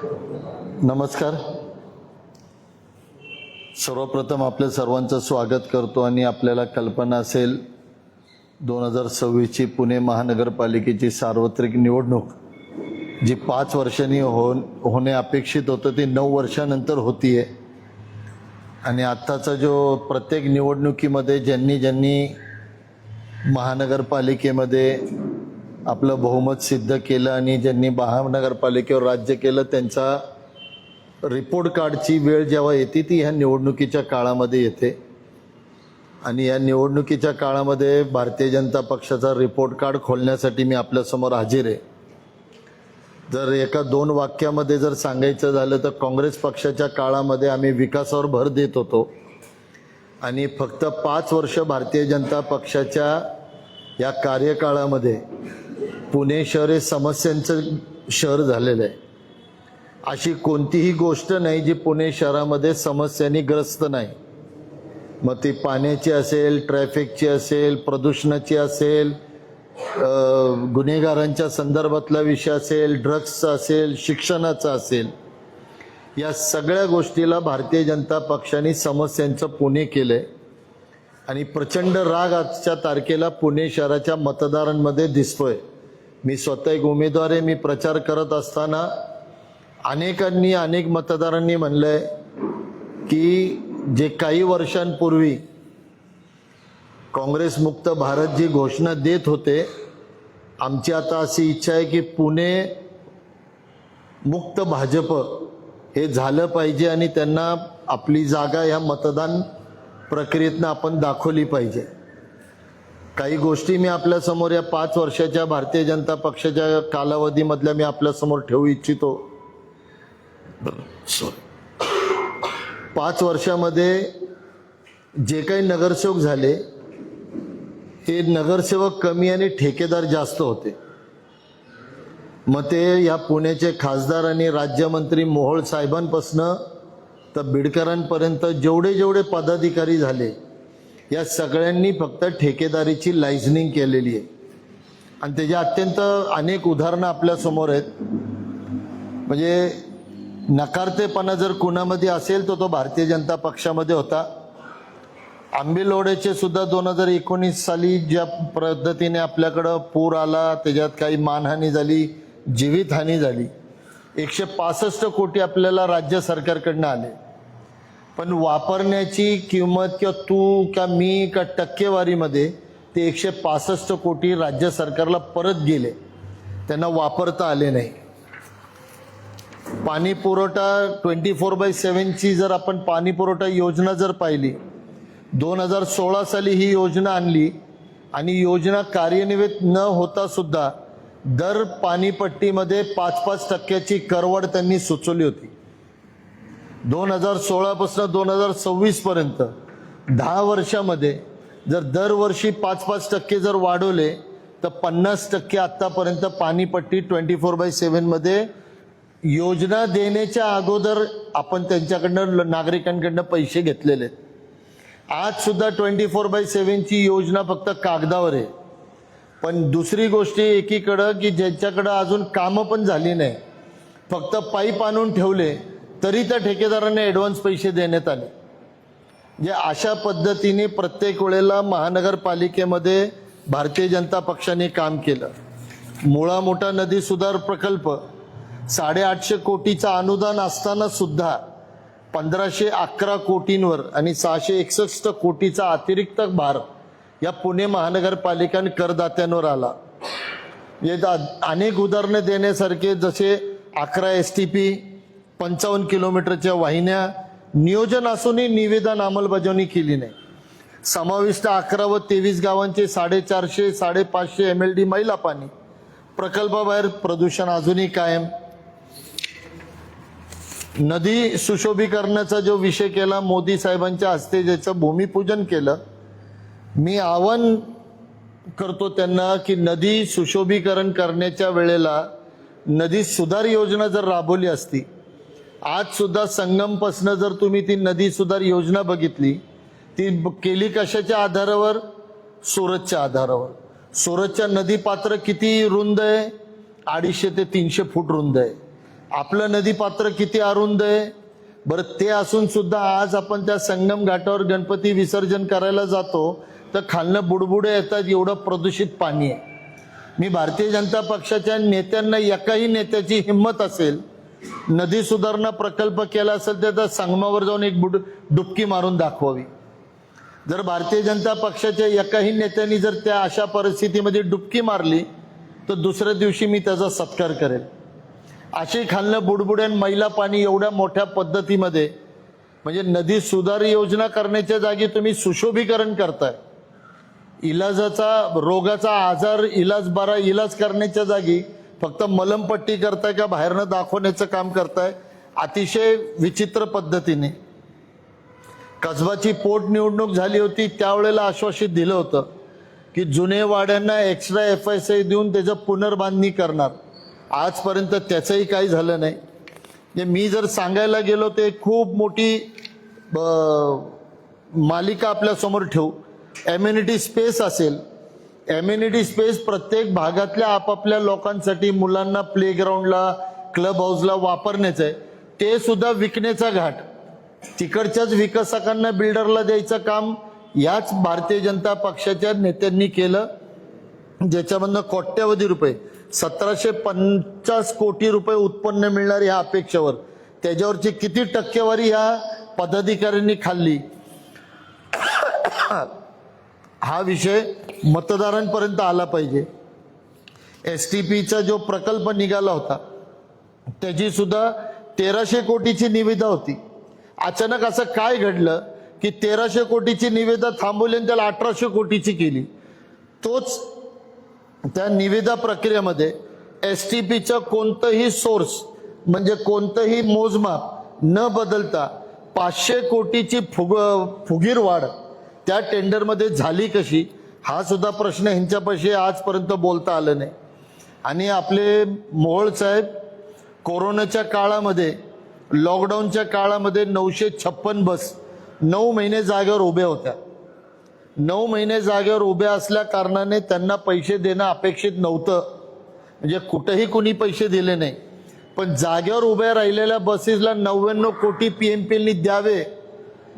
नमस्कार. सर्वप्रथम आपल्या सर्वांचं स्वागत करतो आणि आपल्याला कल्पना असेल 2026ची पुणे महानगरपालिकेची सार्वत्रिक निवडणूक जी 5 वर्षांनी होणे अपेक्षित होतं ती 9 वर्षानंतर होतीये. आणि आत्ताचा जो प्रत्येक निवडणुकीमध्ये ज्यांनी महानगरपालिकेमध्ये आपलं बहुमत सिद्ध केलं आणि ज्यांनी महानगरपालिकेवर राज्य केलं त्यांचा रिपोर्ट कार्डची वेळ जेव्हा येते ती ह्या निवडणुकीच्या काळामध्ये येते. आणि या निवडणुकीच्या काळामध्ये भारतीय जनता पक्षाचा रिपोर्ट कार्ड खोलण्यासाठी मी आपल्यासमोर हजर आहे. जर एका 2 वाक्यामध्ये जर सांगायचं झालं तर काँग्रेस पक्षाच्या काळामध्ये आम्ही विकासावर भर देत होतो आणि फक्त 5 वर्ष भारतीय जनता पक्षाच्या या कार्यकाळामध्ये पुणे शहर हे समस्यांचं शहर झालेलं आहे. अशी कोणतीही गोष्ट नाही जी पुणे शहरामध्ये समस्यांनी ग्रस्त नाही. मग ती पाण्याची असेल, ट्रॅफिकची असेल, प्रदूषणाची असेल, गुन्हेगारांच्या संदर्भातला विषय असेल, ड्रग्सचा असेल, शिक्षणाचा असेल, या सगळ्या गोष्टीला भारतीय जनता पक्षाने समस्यांचं पुणे केलंय. आणि प्रचंड राग आजच्या तारखेला पुणे शहराच्या मतदारांमध्ये दिसतोय. मी स्वतः एक उमेदवार आहे. मी प्रचार करत असताना अनेक मतदारांनी म्हणलंय की जे काही वर्षांपूर्वी काँग्रेस मुक्त भारत जी घोषणा देत होते, आमची आता अशी इच्छा आहे की पुणे मुक्त भाजप हे झालं पाहिजे आणि त्यांना आपली जागा ह्या मतदान प्रक्रियेतनं आपण दाखवली पाहिजे. काही गोष्टी मी आपल्यासमोर या 5 वर्षाच्या भारतीय जनता पक्षाच्या कालावधीमधल्या मी आपल्यासमोर ठेवू इच्छितो. 5 वर्षामध्ये जे काही नगरसेवक झाले ते नगरसेवक कमी आणि ठेकेदार जास्त होते. मग ते या पुण्याचे खासदार आणि राज्यमंत्री मोहोळ साहेबांपासनं तर बिडकरांपर्यंत जेवढे पदाधिकारी झाले या सगळ्यांनी फक्त ठेकेदारीची लायसनिंग केलेली आहे. आणि त्याची अत्यंत अनेक उदाहरणं आपल्यासमोर आहेत. म्हणजे नकारतेपणा जर कुणामध्ये असेल तर तो भारतीय जनता पक्षामध्ये होता. आंबेलोड्याचे सुद्धा 2019 साली ज्या पद्धतीने आपल्याकडं पूर आला, त्याच्यात काही मानहानी झाली, जीवितहानी झाली, 165 कोटी आपल्याला राज्य सरकारकडनं आले. पण वापरण्याची किंमत किंवा तू का मी का टक्केवारीमध्ये ते 165 कोटी राज्य सरकारला परत गेले, त्यांना वापरता आले नाही. पाणी पुरवठा 24/7ची जर आपण पाणी पुरवठा योजना जर पाहिली, 2016 साली ही योजना आणली आणि योजना कार्यान्वित न होता सुद्धा दर पाणीपट्टीमध्ये 5% करवाढ त्यांनी सुचवली होती. 2016 पासून 2026 पर्यंत 10 वर्षामध्ये जर दरवर्षी 5% जर वाढवले तर 50% आतापर्यंत पाणीपट्टी 24/7 मध्ये योजना देण्याच्या अगोदर आपण त्यांच्याकडनं नागरिकांकडनं पैसे घेतलेले आहेत. आज सुद्धा 24/7ची योजना फक्त कागदावर आहे. पण दुसरी गोष्ट एकीकडं की ज्यांच्याकडं अजून कामं पण झाली नाही, फक्त पाईप आणून ठेवले तरी त्या ठेकेदारांना ॲडव्हान्स पैसे देण्यात आले. म्हणजे अशा पद्धतीने प्रत्येक वेळेला महानगरपालिकेमध्ये भारतीय जनता पक्षाने काम केलं. मुळा मोठा नदी सुधार प्रकल्प 850 कोटीचा अनुदान असताना सुद्धा 1511 कोटींवर आणि 661 कोटीचा अतिरिक्त भार या पुणे महानगरपालिकेने करदात्यांवर आला. अनेक उदाहरणं देण्यासारखे जसे 11 STP, 55 किलोमीटरच्या वाहिन्या, नियोजन असूनही निविदा अंमलबजावणी केली नाही. समाविष्ट 11 व 23 गावांचे 450-550 MLD मैला पाणी प्रकल्पाबाहेर, प्रदूषण अजूनही कायम. नदी सुशोभीकरणाचा जो विषय केला मोदी साहेबांच्या हस्ते, ज्याचं भूमिपूजन केलं, मी आवाहन करतो त्यांना की नदी सुशोभीकरण करण्याच्या वेळेला नदी सुधार योजना जर राबवली असती, आज सुद्धा संगमपासनं जर तुम्ही ती नदी सुधार योजना बघितली, ती केली कशाच्या आधारावर? सूरतच्या आधारावर. सूरतच्या नदी पात्र किती रुंद आहे? 250 ते 300 फूट रुंद आहे. आपलं नदीपात्र किती अरुंद आहे बरं, ते असून सुद्धा आज आपण त्या संगम घाटावर गणपती विसर्जन करायला जातो तर खालनं बुडबुडे येतात, एवढं प्रदूषित पाणी आहे. मी भारतीय जनता पक्षाच्या नेत्यांना, एकाही नेत्याची हिंमत असेल नदी सुधारणा प्रकल्प केला असेल तर संगमावर जाऊन एक डुबकी मारून दाखवावी. जर भारतीय जनता पक्षाच्या एकाही नेत्यांनी जर त्या अशा परिस्थितीमध्ये डुबकी मारली तर दुसऱ्या दिवशी मी त्याचा सत्कार करेल. अशी खालनं बुडबुड्यान मैला पाणी एवढ्या मोठ्या पद्धतीमध्ये, म्हणजे नदी सुधार योजना करण्याच्या जागी तुम्ही सुशोभीकरण करताय. इलाजाचा, रोगाचा आजार इलाज करण्याच्या जागी फक्त मलमपट्टी करताय का बाहेरनं दाखवण्याचं काम करताय. अतिशय विचित्र पद्धतीने. कसबाची पोटनिवडणूक झाली होती त्यावेळेला आश्वासित दिलं होतं की जुने वाड्यांना एक्स्ट्रा FSI देऊन त्याचं पुनर्बांधणी करणार. आजपर्यंत त्याचंही काही झालं नाही. म्हणजे मी जर सांगायला गेलो ते खूप मोठी मालिका आपल्या समोर ठेवू. एम्युनिटी स्पेस असेल, एम्युनिटी स्पेस प्रत्येक भागातल्या आपापल्या लोकांसाठी, मुलांना प्लेग्राऊंडला, क्लब हाऊसला वापरण्याचं आहे. ते सुद्धा विकण्याचा घाट तिकडच्याच विकासकांना, बिल्डरला द्यायचं काम याच भारतीय जनता पक्षाच्या नेत्यांनी केलं, ज्याच्यामधनं कोट्यवधी रुपये, 1750 कोटी रुपये उत्पन्न मिळणार ह्या अपेक्षेवर, त्याच्यावरची किती टक्केवारी ह्या पदाधिकाऱ्यांनी खाल्ली, हा विषय मतदारांपर्यंत आला पाहिजे. STPचा जो प्रकल्प निघाला होता त्याची सुद्धा 1300 कोटीची निविदा होती. अचानक असं काय घडलं की 1300 कोटीची निविदा थांबवली आणि त्याला 1800 कोटीची केली. तोच त्या निविदा प्रक्रियेमध्ये STPचं कोणतंही सोर्स, म्हणजे कोणतंही मोजमाप न बदलता 500 कोटीची फुगीर वाढ त्या टेंडरमध्ये झाली कशी, हा सुद्धा प्रश्न ह्यांच्यापाशी आजपर्यंत बोलता आलं नाही. आणि आपले मोहोळ साहेब कोरोनाच्या काळामध्ये, लॉकडाऊनच्या काळामध्ये 956 बस 9 महिने जागेवर उभ्या होत्या. 9 महिने जागेवर उभ्या असल्या कारणाने त्यांना पैसे देणं अपेक्षित नव्हतं, म्हणजे कुठेही कुणी पैसे दिले नाही. पण जागेवर उभ्या राहिलेल्या बसेसला 99 कोटी PMPLनी द्यावे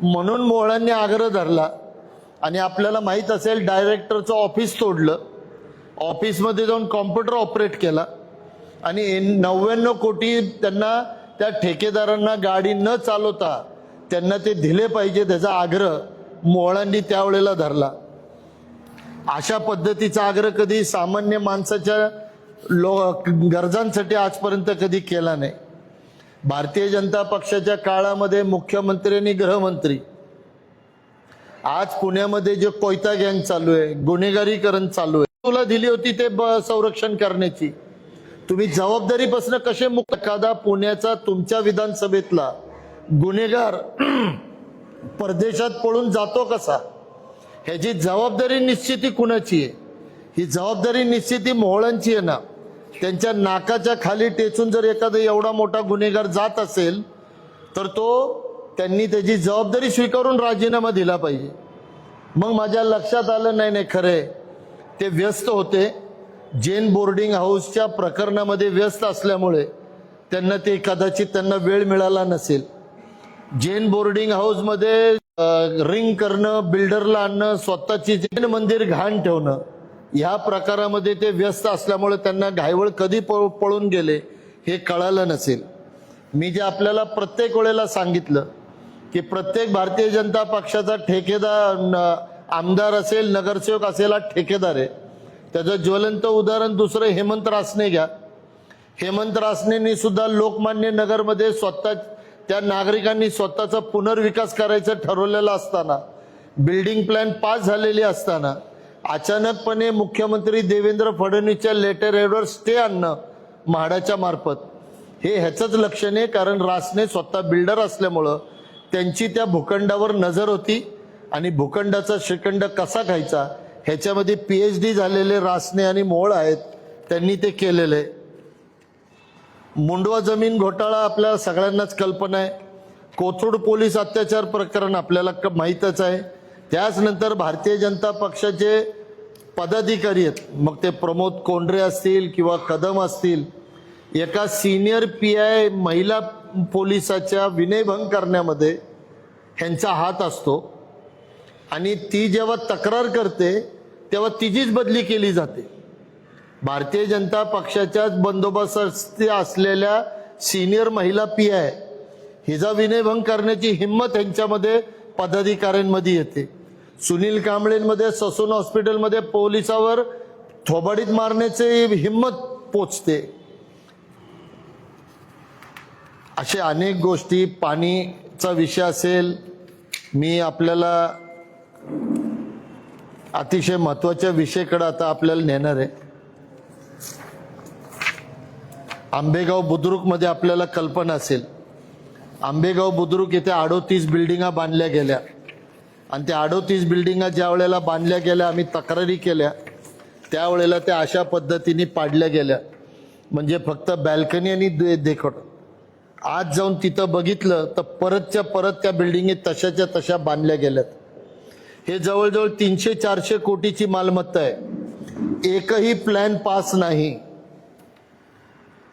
म्हणून मोहळांनी आग्रह धरला. आणि आपल्याला माहीत असेल डायरेक्टरचं ऑफिस तोडलं, ऑफिसमध्ये जाऊन कॉम्प्युटर ऑपरेट केला आणि 99 कोटी त्यांना, त्या ठेकेदारांना गाडी न चालवता त्यांना ते दिले पाहिजे, त्याचा आग्रह मोहळांनी त्यावेळेला धरला. अशा पद्धतीचा आग्रह कधी सामान्य माणसाच्या गरजांसाठी आजपर्यंत कधी केला नाही. भारतीय जनता पक्षाच्या काळामध्ये मुख्यमंत्री आणि गृहमंत्री, आज पुण्यामध्ये जे कोयता गँग चालू आहे, गुन्हेगारीकरण चालू आहे, तुला दिली होती ते संरक्षण करण्याची, तुम्ही जबाबदारीपासून कसे मुक्त? एखादा पुण्याचा तुमच्या विधानसभेतला गुन्हेगार परदेशात पळून जातो कसा, ह्याची जबाबदारी निश्चिती कुणाची आहे? ही जबाबदारी निश्चिती मोहळांची आहे ना. त्यांच्या नाकाच्या खाली टेचून जर एखादा एवढा मोठा गुन्हेगार जात असेल तर त्यांनी त्याची जबाबदारी स्वीकारून राजीनामा दिला पाहिजे. मग माझ्या लक्षात आलं नाही खरे ते व्यस्त होते, जैन बोर्डिंग हाऊसच्या प्रकरणामध्ये व्यस्त असल्यामुळे त्यांना ते कदाचित त्यांना वेळ मिळाला नसेल. जैन बोर्डिंग हाऊसमध्ये रिंग करणं, बिल्डरला आणणं, स्वतःची जैन मंदिर घाण ठेवणं, ह्या प्रकारामध्ये ते व्यस्त असल्यामुळे त्यांना घायवळ कधी पळून गेले हे कळालं नसेल. मी जे आपल्याला प्रत्येक वेळेला सांगितलं की प्रत्येक भारतीय जनता पक्षाचा ठेकेदार, आमदार असेल, नगरसेवक असेल, हा ठेकेदार आहे. त्याचं ज्वलंत उदाहरण दुसरं हेमंत रासने घ्या. हेमंत रासनेंनी सुद्धा लोकमान्य नगरमध्ये त्या नागरिकांनी स्वतःचा पुनर्विकास करायचं ठरवलेलं असताना, बिल्डिंग प्लॅन पास झालेली असताना अचानकपणे मुख्यमंत्री देवेंद्र फडणवीसच्या लेटर हेडवर स्टे आणणं म्हाडाच्या मार्फत, हे ह्याचंच लक्षण आहे. कारण रासने स्वतः बिल्डर असल्यामुळं त्यांची त्या भूखंडावर नजर होती आणि भूखंडाचा श्रीखंड कसा खायचा ह्याच्यामध्ये PhD झालेले रासने आणि मोहोळ आहेत, त्यांनी ते केलेलं आहे. मुंडवा जमीन घोटाळा आपल्या सगळ्यांनाच कल्पना आहे. कोथरूड पोलीस अत्याचार प्रकरण आपल्याला माहीतच आहे. त्याच नंतर भारतीय जनता पक्षाचे पदाधिकारी आहेत, मग ते प्रमोद कोंढरे असतील किंवा कदम असतील, एका सिनियर PI महिला पोलिसाच्या विनयभंग करण्यामध्ये ह्यांचा हात असतो आणि ती जेव्हा तक्रार करते तेव्हा तिचीच बदली केली जाते. भारतीय जनता पक्षाच्याच बंदोबस्त असलेल्या सिनियर महिला PI हिचा विनयभंग करण्याची हिंमत ह्यांच्यामध्ये पदाधिकाऱ्यांमध्ये येते. सुनील कांबळेंमध्ये ससून हॉस्पिटलमध्ये पोलिसावर थोबाडीत मारण्याची हिंमत पोचते. असे अनेक गोष्टी, पाणीचा विषय असेल, मी आपल्याला अतिशय महत्वाच्या विषयाकडे आता आपल्याला नेणार आहे. आंबेगाव बुद्रुकमध्ये आपल्याला कल्पना असेल, आंबेगाव बुद्रुक येथे 38 बिल्डिंगा बांधल्या गेल्या आणि त्या 38 बिल्डिंगा ज्या वेळेला बांधल्या गेल्या, आम्ही तक्रारी केल्या, त्यावेळेला त्या अशा पद्धतीने पाडल्या गेल्या, म्हणजे फक्त बॅल्कनी आणि देखोट. आज जाऊन तिथं बघितलं तर परतच्या परत त्या बिल्डिंगी तशाच्या तशा बांधल्या गेल्यात. हे जवळजवळ 300-400 कोटीची मालमत्ता आहे. एकही प्लॅन पास नाही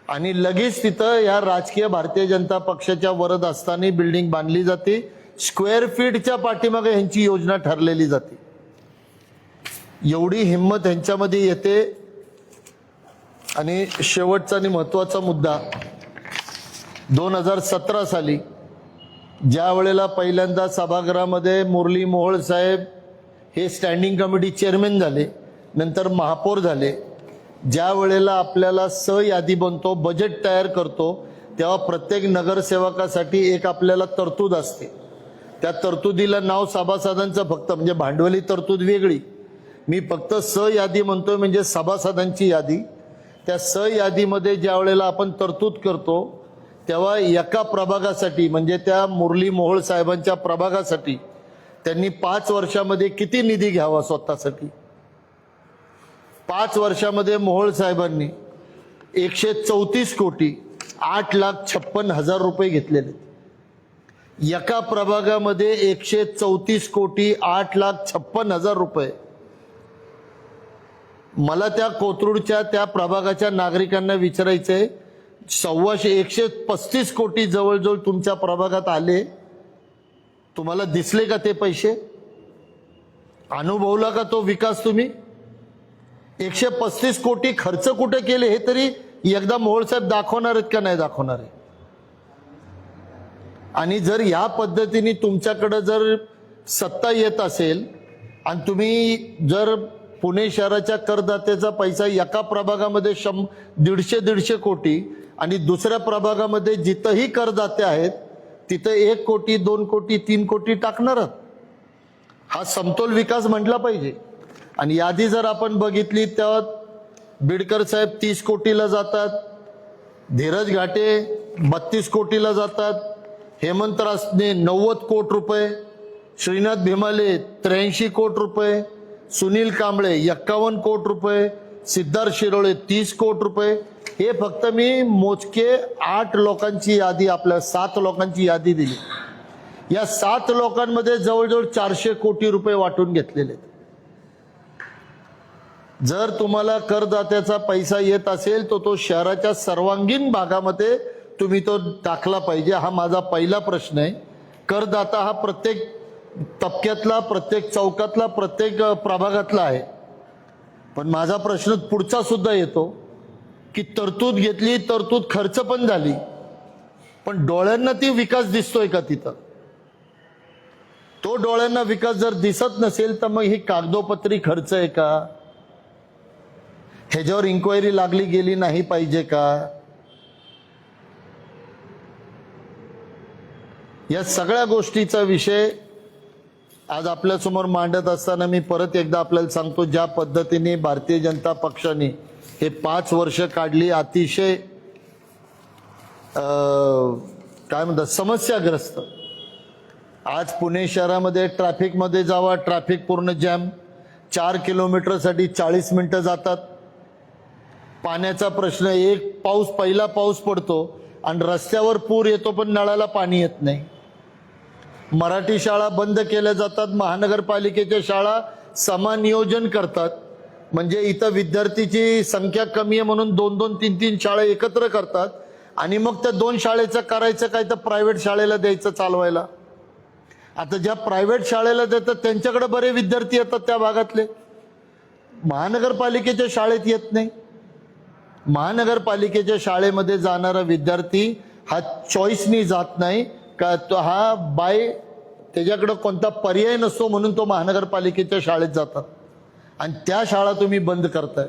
आणि लगेच तिथं या राजकीय भारतीय जनता पक्षाच्या वरद असताना बिल्डिंग बांधली जाते. स्क्वेअर फीटच्या पाठीमागे ह्यांची योजना ठरलेली जाते. एवढी हिंमत ह्यांच्यामध्ये येते. आणि शेवटचा आणि महत्वाचा मुद्दा, 2017 साली ज्या वेळेला पहिल्यांदा सभागृहामध्ये मुरली मोहोळ साहेब हे स्टँडिंग कमिटी चेअरमॅन झाले, नंतर महापौर झाले, ज्या वेळेला आपल्याला यादी बनतो, बजेट तयार करतो, तेव्हा प्रत्येक नगरसेवकासाठी एक आपल्याला तरतूद असते. त्या तरतुदीला नाव सभासदांचं फक्त, म्हणजे भांडवली तरतूद वेगळी, मी फक्त यादी म्हणतोय, म्हणजे सभासदांची यादी. त्या यादीमध्ये ज्या वेळेला आपण तरतूद करतो तेव्हा एका प्रभागासाठी, म्हणजे त्या मुरली मोहोळ साहेबांच्या प्रभागासाठी त्यांनी 5 वर्षामध्ये किती निधी घ्यावा स्वतःसाठी. 5 वर्षामध्ये मोहोळ साहेबांनी 134 कोटी 8,56,000 रुपये घेतलेले. एका प्रभागामध्ये 134 कोटी 8,56,000 रुपये. मला त्या कोथरूडच्या त्या प्रभागाच्या नागरिकांना विचारायचंय, 135 कोटी जवळजवळ तुमच्या प्रभागात आले, तुम्हाला दिसले का ते पैसे? अनुभवला का तो विकास तुम्ही? 135 कोटी खर्च कुठे केले हे तरी एकदा मोहोळ साहेब दाखवणार आहेत का नाही दाखवणार आहे? आणि जर या पद्धतीने तुमच्याकडे जर सत्ता येत असेल आणि तुम्ही जर पुणे शहराच्या करदात्याचा पैसा एका प्रभागामध्ये 150 कोटी आणि दुसऱ्या प्रभागामध्ये जिथंही करदाते आहेत तिथं 1 कोटी 2 कोटी 3 कोटी टाकणार, हा समतोल विकास म्हटला पाहिजे. आणि यादी जर आपण बघितली तर बिडकर साहेब 30 कोटीला जातात, धीरज घाटे 32 कोटीला जातात, हेमंत रासने 90 कोटी रुपये, श्रीनाथ भीमाले 83 कोटी रुपये, सुनील कांबळे 51 कोटी रुपये, सिद्धार्थ शिरोळे 30 कोटी रुपये. हे फक्त मी मोजके 8 लोकांची यादी, आपल्या 7 लोकांची यादी दिली. या 7 लोकांमध्ये जवळजवळ 400 कोटी रुपये वाटून घेतलेले. जर तुम्हाला करदात्याचा पैसा येत असेल तर तो शहराच्या सर्वांगीण भागामध्ये तुम्ही तो टाकला पाहिजे. हा माझा पहिला प्रश्न आहे. करदाता हा प्रत्येक तबक्यातला, प्रत्येक चौकातला, प्रत्येक प्रभागातला आहे. पण माझा प्रश्न पुढचा सुद्धा येतो की तरतूद घेतली, तरतूद खर्च पण झाली, पण डोळ्यांना ती विकास दिसतोय का तिथं? तो डोळ्यांना विकास जर दिसत नसेल तर मग ही कागदोपत्री खर्च आहे का? ह्याच्यावर इन्क्वायरी लागली गेली नाही पाहिजे का? या सगळ्या गोष्टीचा विषय आज आपल्यासमोर मांडत असताना मी परत एकदा आपल्याला सांगतो, ज्या पद्धतीने भारतीय जनता पक्षाने हे 5 वर्ष काढली, अतिशय काय म्हणतात समस्याग्रस्त. आज पुणे शहरामध्ये ट्रॅफिकमध्ये जावा, ट्रॅफिक पूर्ण जॅम, 4 किलोमीटरसाठी 40 मिनिटं जातात. पाण्याचा प्रश्न, एक पहिला पाऊस पडतो आणि रस्त्यावर पूर येतो पण नळाला पाणी येत नाही. मराठी शाळा बंद केल्या जातात, महानगरपालिकेच्या शाळा समानियोजन करतात, म्हणजे इथं विद्यार्थीची संख्या कमी आहे म्हणून 2-2, 3-3 शाळा एकत्र करतात आणि मग त्या 2 शाळेचं करायचं काय तर प्रायव्हेट शाळेला द्यायचं चालवायला. आता ज्या प्रायव्हेट शाळेला देतात त्यांच्याकडे बरे विद्यार्थी येतात त्या भागातले, महानगरपालिकेच्या शाळेत येत नाही. महानगरपालिकेच्या शाळेमध्ये जाणारा विद्यार्थी हा चॉईसनी जात नाही का, तो हा बाय त्याच्याकडे कोणता पर्याय नसतो म्हणून तो महानगरपालिकेच्या शाळेत जातात आणि त्या शाळा तुम्ही बंद करताय.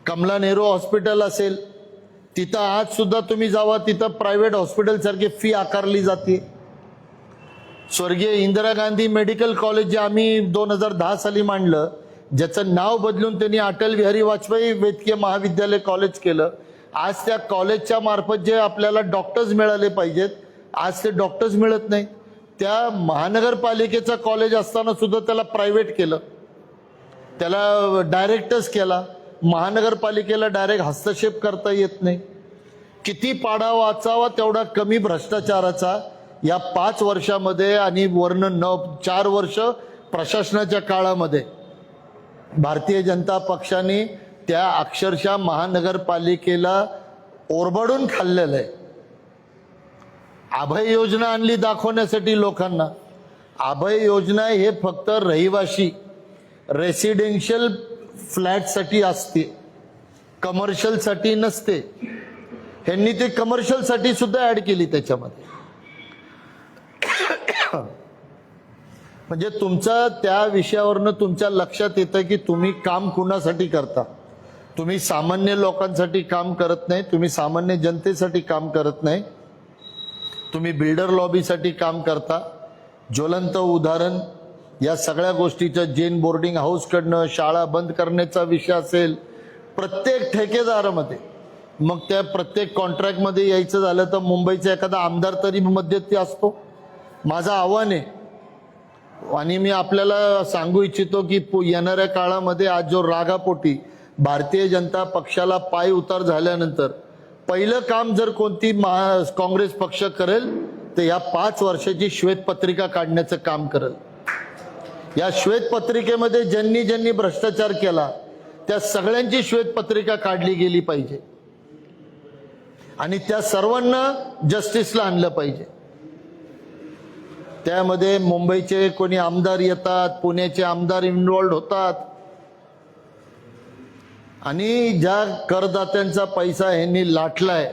कमला नेहरू हॉस्पिटल असेल तिथं आज सुद्धा तुम्ही जावा, तिथं प्रायव्हेट हॉस्पिटल सारखी फी आकारली जाते. स्वर्गीय इंदिरा गांधी मेडिकल कॉलेज जे आम्ही 2010 साली मांडलं, ज्याचं नाव बदलून त्यांनी अटल बिहारी वाजपेयी वैद्यकीय महाविद्यालय कॉलेज केलं. आज त्या कॉलेजच्या मार्फत जे आपल्याला डॉक्टर्स मिळाले पाहिजेत, आज ते डॉक्टर्स मिळत नाही. त्या महानगरपालिकेचा कॉलेज असताना सुद्धा त्याला प्रायव्हेट केलं, त्याला डायरेक्टच केला. महानगरपालिकेला डायरेक्ट हस्तक्षेप करता येत नाही. किती पाडा वाचावा तेवढा कमी भ्रष्टाचाराचा या 5 वर्षामध्ये आणि वर्ण 4 वर्ष प्रशासनाच्या काळामध्ये भारतीय जनता पक्षाने त्या अक्षरशः महानगरपालिकेला ओरबाडून खाल्लेलं आहे. अभय योजना आणली दाखवण्यासाठी लोकांना. अभय योजना हे फक्त रहिवाशी रेसिडेन्शियल फ्लॅटसाठी असते, कमर्शियलसाठी नसते. ह्यांनी ते कमर्शियलसाठी सुद्धा ऍड केली त्याच्यामध्ये. म्हणजे तुमचं त्या विषयावरनं तुमच्या लक्षात येतं की तुम्ही काम कुणासाठी करता. तुम्ही सामान्य लोकांसाठी काम करत नाही, तुम्ही सामान्य जनतेसाठी काम करत नाही, तुम्ही बिल्डर लॉबीसाठी काम करता. ज्वलंत उदाहरण या सगळ्या गोष्टीचं जैन बोर्डिंग हाऊसकडनं शाळा बंद करण्याचा विषय असेल, प्रत्येक ठेकेदारामध्ये, मग त्या प्रत्येक कॉन्ट्रॅक्टमध्ये यायचं झालं तर मुंबईचा एखादा आमदार तरी मध्यस्थी असतो. माझं आव्हान आहे आणि मी आपल्याला सांगू इच्छितो की येणाऱ्या काळामध्ये आज जो रागापोटी भारतीय जनता पक्षाला पाय उतार झाल्यानंतर पहिलं काम जर कोणती काँग्रेस पक्ष करेल तर या 5 वर्षाची श्वेतपत्रिका काढण्याचं काम करेल. या श्वेतपत्रिकेमध्ये ज्यांनी ज्यांनी भ्रष्टाचार केला त्या सगळ्यांची श्वेतपत्रिका काढली गेली पाहिजे आणि त्या सर्वांना जस्टिसला आणलं पाहिजे. त्यामध्ये मुंबईचे कोणी आमदार येतात, पुण्याचे आमदार इन्व्हॉल्ड होतात आणि ज्या करदात्यांचा पैसा ह्यांनी लाटलाय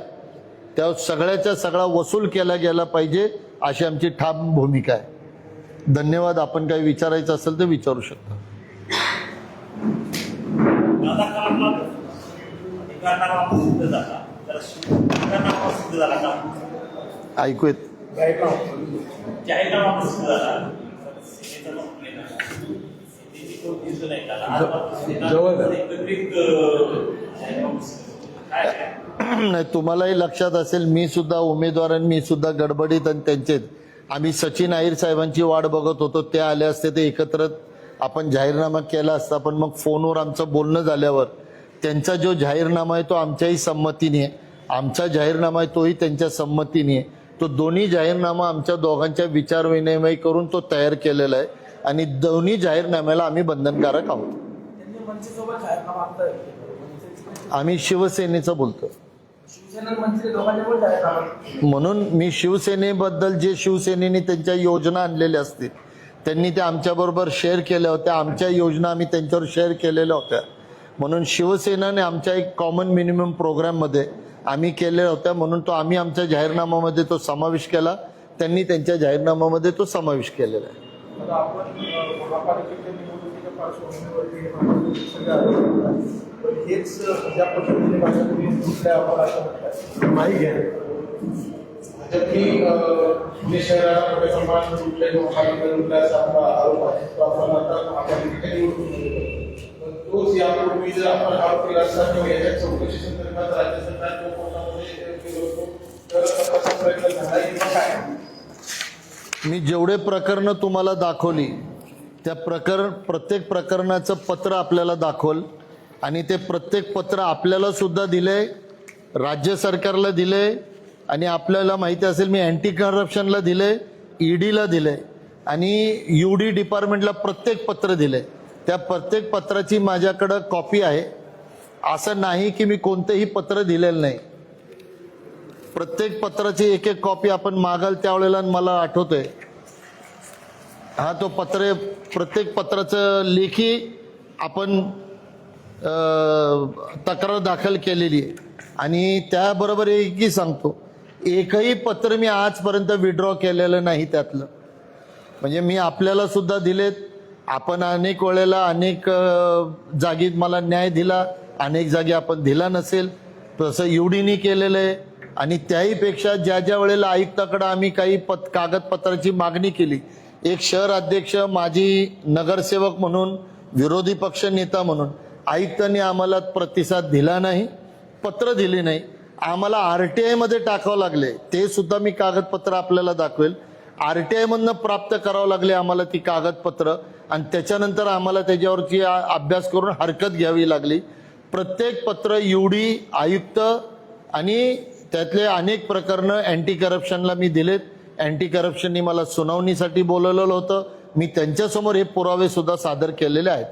त्या सगळ्याचा सगळा वसूल केला गेला पाहिजे अशी आमची ठाम भूमिका आहे. धन्यवाद. आपण काही विचारायचं असेल तर विचारू शकता. ऐकू येत नाही. तुम्हालाही लक्षात असेल मी सुद्धा उमेदवार आणि मी सुद्धा गडबडीत आणि त्यांचे आम्ही सचिन अहिर साहेबांची वाट बघत होतो. ते आले असते ते एकत्र आपण जाहीरनामा केला असता, पण मग फोनवर आमचं बोलणं झाल्यावर त्यांचा जो जाहीरनामा आहे तो आमच्याही संमतीने आहे, आमचा जाहीरनामा आहे तोही त्यांच्या संमतीने आहे. तो दोन्ही जाहीरनामा आमच्या दोघांच्या विचार विनिमय करून तो तयार केलेला आहे आणि दोन्ही जाहीरनाम्याला आम्ही बंधनकारक आहोत. आम्ही शिवसेनेचं बोलतो म्हणून मी शिवसेनेबद्दल जे शिवसेनेने त्यांच्या योजना आणलेल्या असतील त्यांनी त्या आमच्याबरोबर शेअर केल्या होत्या, आमच्या योजना आम्ही त्यांच्यावर शेअर केलेल्या होत्या. म्हणून शिवसेनेने आमच्या एक कॉमन मिनिमम प्रोग्राममध्ये आम्ही केलेल्या होत्या म्हणून तो आम्ही आमच्या जाहीरनाम्यामध्ये तो समावेश केला, त्यांनी त्यांच्या जाहीरनाम्यामध्ये तो समावेश केलेला आहे. हेच ज्या पद्धतीने माहिती घ्या की पुणे शहराला मोठ्या प्रमाणात लुटल्याचा आपला आरोप आहे. तो आपण आता तोच यापूर्वी जर आपण आरोप केला असता किंवा याच्या चौकशी संदर्भात राज्य सरकार कसा प्रयत्न झाला किंवा काय. मी जेवढे प्रकरणं तुम्हाला दाखवली त्या प्रत्येक प्रकरणाचं पत्र आपल्याला दाखवल आणि ते प्रत्येक पत्र आपल्याला सुद्धा दिले, राज्य सरकारला दिले आणि आपल्याला माहिती असेल मी अँटी करप्शनला दिले, ईडीला दिले आणि यूडी डिपार्टमेंटला प्रत्येक पत्र दिले त्या प्रत्येक पत्राची माझ्याकडं कॉपी आहे. असं नाही की मी कोणतेही पत्र दिलेलं नाही. प्रत्येक पत्राची एक एक कॉपी आपण मागाल त्यावेळेला मला आठवतंय. हा तो प्रत्येक पत्राचं लेखी आपण तक्रार दाखल केलेली आहे. आणि त्याबरोबर एकही सांगतो, एकही पत्र मी आजपर्यंत विड्रॉ केलेलं नाही त्यातलं. म्हणजे मी आपल्याला सुद्धा दिलेत. आपण अनेक वेळेला अनेक जागी मला न्याय दिला, अनेक जागी आपण दिला नसेल. तसं युडीनी केलेलं आहे. आणि त्याहीपेक्षा ज्या ज्या वेळेला आयुक्ताकडे आम्ही काही कागदपत्राची मागणी केली, एक शहर अध्यक्ष, माजी नगरसेवक म्हणून, विरोधी पक्ष नेता म्हणून आयुक्तांनी आम्हाला प्रतिसाद दिला नाही, पत्र दिले नाही. आम्हाला RTI मध्ये टाकावं लागले, ते सुद्धा मी कागदपत्र आपल्याला दाखवेल. RTI मधनं प्राप्त करावं लागले आम्हाला ती कागदपत्र. आणि त्याच्यानंतर आम्हाला त्याच्यावरची अभ्यास करून हरकत घ्यावी लागली. प्रत्येक पत्र UD, आयुक्त आणि त्यातले अनेक प्रकरणं अँटी करप्शनला मी दिलेत. अँटी करप्शननी मला सुनावणीसाठी बोलवलेलं होतं. मी त्यांच्यासमोर हे पुरावे सुद्धा सादर केलेले आहेत.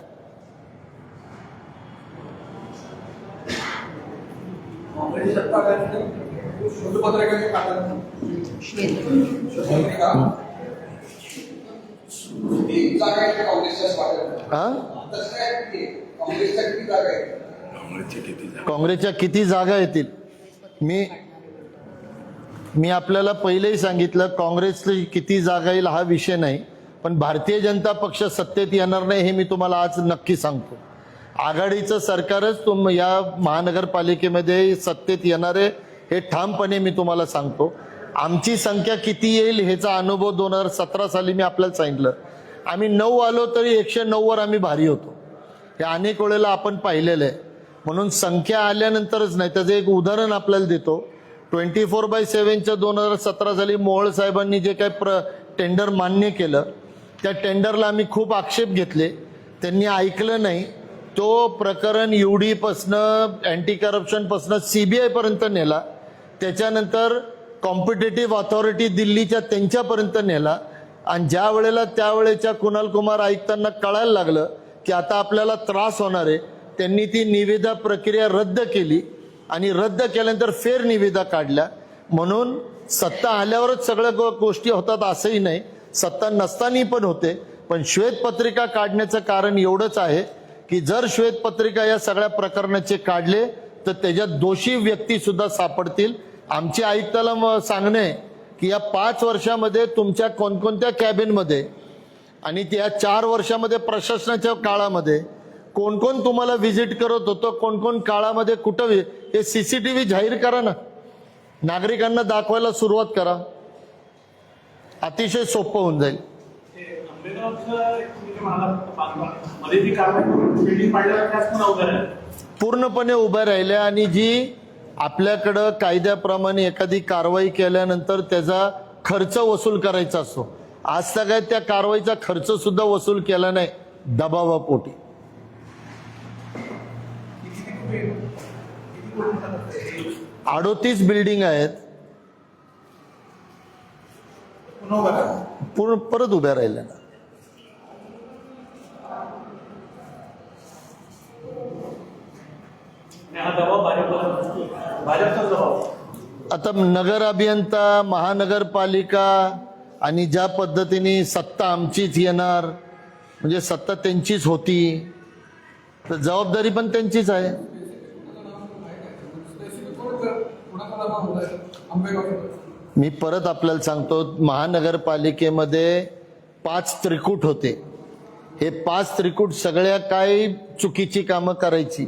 काँग्रेसच्या किती जागा येतील? मी आपल्याला पहिलेही सांगितलं, काँग्रेसची किती जागा येईल हा विषय नाही, पण भारतीय जनता पक्ष सत्तेत येणार नाही हे मी तुम्हाला आज नक्की सांगतो. आघाडीचं सरकारच या महानगरपालिकेमध्ये सत्तेत येणारे हे ठामपणे मी तुम्हाला सांगतो. आमची संख्या किती येईल ह्याचा अनुभव 2017 साली मी आपल्याला सांगितलं. आम्ही 9 आलो तरी 109 वर आम्ही भारी होतो. हे अनेक वेळेला आपण पाहिलेलं आहे. म्हणून संख्या आल्यानंतरच नाही, त्याचं एक उदाहरण आपल्याला देतो. 24/7च्या 2017 साली मोहोळ साहेबांनी जे काही टेंडर मान्य केलं, त्या टेंडरला आम्ही खूप आक्षेप घेतले. त्यांनी ऐकलं नाही. तो प्रकरण UD पासनं, अँटी करप्शन पासनं CBI पर्यंत नेला. त्याच्यानंतर कॉम्पिटेटिव्ह ऑथॉरिटी दिल्लीच्या त्यांच्यापर्यंत नेला. आणि ज्या वेळेला त्यावेळेच्या कुणाल कुमार आयुक्तांना कळायला लागलं की आता आपल्याला त्रास होणार आहे, त्यांनी ती निविदा प्रक्रिया रद्द केली. आणि रद्द केल्यानंतर फेर निविदा काढल्या. म्हणून सत्ता आल्यावरच सगळ्या गोष्टी होतात असंही नाही, सत्ता नसताना पण होते. पण श्वेतपत्रिका काढण्याचं कारण एवढंच आहे की जर श्वेतपत्रिका या सगळ्या प्रकरणाचे काढले तर त्याच्यात दोषी व्यक्ती सुद्धा सापडतील. आमच्या आयुक्ताला सांगणे की या 5 वर्षामध्ये तुमच्या कोणकोणत्या कॅबिनमध्ये आणि त्या 4 वर्षामध्ये प्रशासनाच्या काळामध्ये कोण कोण तुम्हाला व्हिजिट करत होतं, कोण कोण काळामध्ये कुठं, हे CCTV जाहीर करा ना, नागरिकांना दाखवायला सुरुवात करा. अतिशय सोपं होऊन जाईल. पूर्णपणे उभ्या राहिल्या. आणि जी आपल्याकडं कायद्याप्रमाणे एखादी कारवाई केल्यानंतर त्याचा खर्च वसूल करायचा असतो, आज सगळ्यात त्या कारवाईचा खर्च सुद्धा वसूल केला नाही दबावापोटी. अडोतीस बिल्डिंग आहेत, पूर्ण परत उभ्या राहिल्या. आता नगर अभियंता, महानगरपालिका आणि ज्या पद्धतीने सत्ता आमचीच येणार, म्हणजे सत्ता त्यांचीच होती, तर जबाबदारी पण त्यांचीच आहे. मी परत आपल्याला सांगतो, महानगरपालिकेमध्ये 5 त्रिकूट होते. हे 5 त्रिकूट सगळ्या काय चुकीची कामं करायची.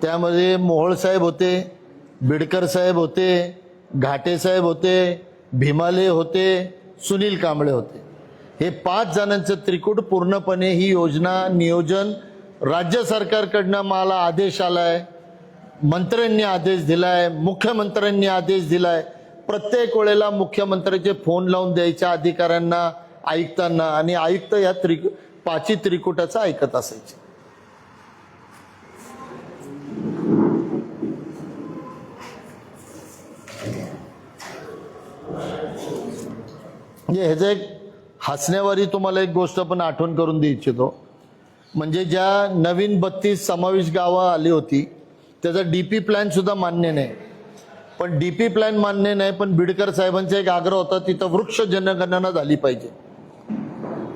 त्यामध्ये मोहोळ साहेब होते, बिडकर साहेब होते, घाटे साहेब होते, भीमाले होते, सुनील कांबळे होते. हे 5 जणांचं त्रिकूट पूर्णपणे ही योजना नियोजन राज्य सरकारकडनं मला आदेश आलाय, मंत्र्यांनी आदेश दिलाय, मुख्यमंत्र्यांनी आदेश दिलाय. प्रत्येक वेळेला मुख्यमंत्र्याचे फोन लावून द्यायच्या अधिकाऱ्यांना, आयुक्तांना, आणि आयुक्त या 5 त्रिकुटाचं ऐकत असायचे. म्हणजे ह्याचं एक हसण्यावारी तुम्हाला एक गोष्ट पण आठवण करून देऊ इच्छितो. म्हणजे ज्या नवीन 32 समाविष्ट गावं आली होती त्याचा डीपी प्लॅन सुद्धा मान्य नाही. पण डीपी प्लॅन मान्य नाही, पण बिडकर साहेबांचा एक आग्रह होता तिथं वृक्ष जनगणना झाली पाहिजे.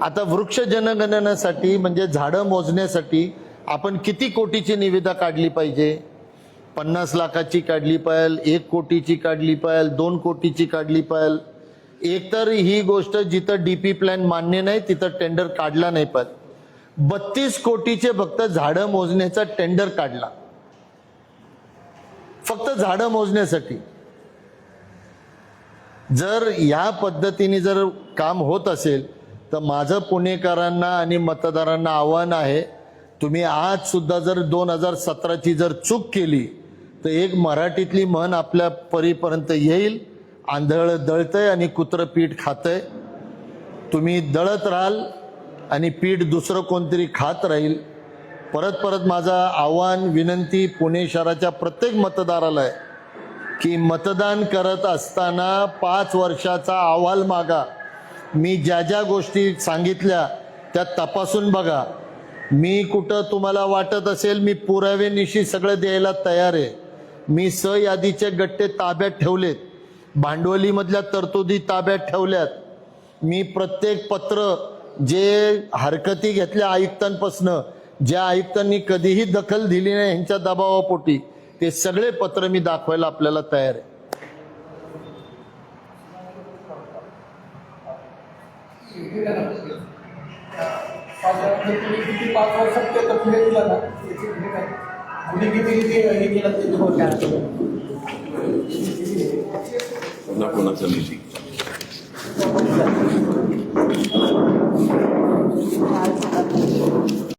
आता वृक्ष जनगणनेसाठी म्हणजे झाडं मोजण्यासाठी आपण किती कोटीची निविदा काढली पाहिजे? 50 लाखाची काढली पाहिजे, 1 कोटीची काढली पाहिजे, 2 कोटीची काढली पाहिजे. एकतर ही गोष्ट जिथं डीपी प्लॅन मान्य नाही तिथं टेंडर काढला नाही पाहिजे. 32 कोटीचे फक्त झाडं मोजण्याचा टेंडर काढला, फक्त झाडं मोजण्यासाठी. जर या पद्धतीने जर काम होत असेल तर माझं पुणेकरांना आणि मतदारांना आव्हान आहे, तुम्ही आज सुद्धा जर 2017ची जर चूक केली तर एक मराठीतली म्हण आपल्या परीपर्यंत येईल, आंधळ दळतंय आणि कुत्रं पीठ खातंय. तुम्ही दळत राहाल आणि पीठ दुसरं कोणतरी खात राहील. परत परत माझं आव्हान विनंती पुणे शहराच्या प्रत्येक मतदाराला आहे की मतदान करत असताना 5 वर्षाचा अहवाल मागा. मी ज्या ज्या गोष्टी सांगितल्या त्या तपासून बघा. मी कुठं तुम्हाला वाटत असेल मी पुराव्यानिशी सगळं द्यायला तयार आहे. मी यादीचे गट्टे ताब्यात ठेवलेत, भांडवलीमधल्या तरतुदी ताब्यात ठेवल्यात. मी प्रत्येक पत्र जे हरकती घेतल्या आयुक्तांपासनं, ज्या आयुक्तांनी कधीही दखल दिली नाही यांच्या दबावापोटी, ते सगळे पत्र मी दाखवायला आपल्याला तयार आहे. किती 5 वर्षात ते पुढे दिला ना पुढे किती हे केलं ते कोणाचं मीटिंग आज